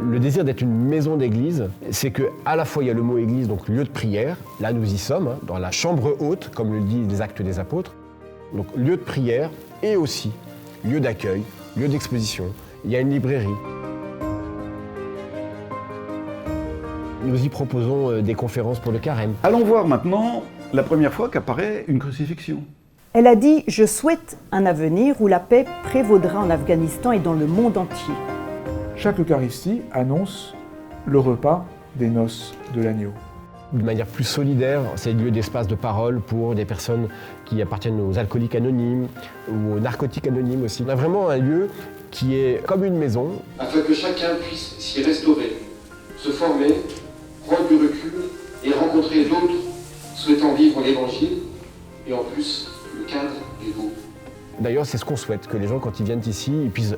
Le désir d'être une maison d'église, c'est qu'à la fois il y a le mot église, donc lieu de prière, là nous y sommes, dans la chambre haute, comme le dit les Actes des Apôtres, donc lieu de prière et aussi lieu d'accueil, lieu d'exposition. Il y a une librairie. Nous y proposons des conférences pour le carême. Allons voir maintenant la première fois qu'apparaît une crucifixion. Elle a dit « Je souhaite un avenir où la paix prévaudra en Afghanistan et dans le monde entier ». Chaque Eucharistie annonce le repas des noces de l'agneau. De manière plus solidaire, c'est le lieu d'espace de parole pour des personnes qui appartiennent aux alcooliques anonymes ou aux narcotiques anonymes aussi. On a vraiment un lieu qui est comme une maison. Afin que chacun puisse s'y restaurer, se former, prendre du recul et rencontrer d'autres souhaitant vivre l'Évangile et en plus le cadre est beau. D'ailleurs, c'est ce qu'on souhaite, que les gens quand ils viennent ici, ils puissent...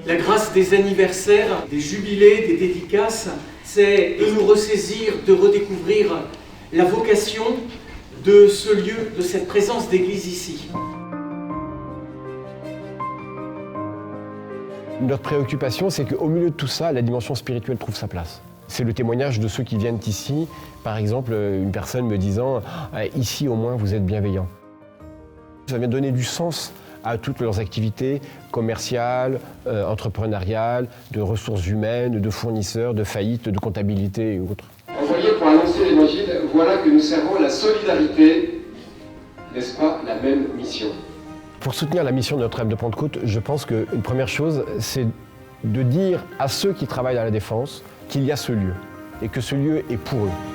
La grâce des anniversaires, des jubilés, des dédicaces, c'est de nous ressaisir, de redécouvrir la vocation de ce lieu, de cette présence d'église ici. Notre préoccupation, c'est qu'au milieu de tout ça, la dimension spirituelle trouve sa place. C'est le témoignage de ceux qui viennent ici. Par exemple, une personne me disant « Ici, au moins, vous êtes bienveillants ». Ça vient donner du sens à toutes leurs activités commerciales, entrepreneuriales, de ressources humaines, de fournisseurs, de faillites, de comptabilité et autres. Envoyés pour annoncer l'Évangile, voilà que nous servons la solidarité, n'est-ce pas, la même mission. Pour soutenir la mission de Notre-Dame de Pentecôte, je pense qu'une première chose, c'est de dire à ceux qui travaillent à la Défense qu'il y a ce lieu et que ce lieu est pour eux.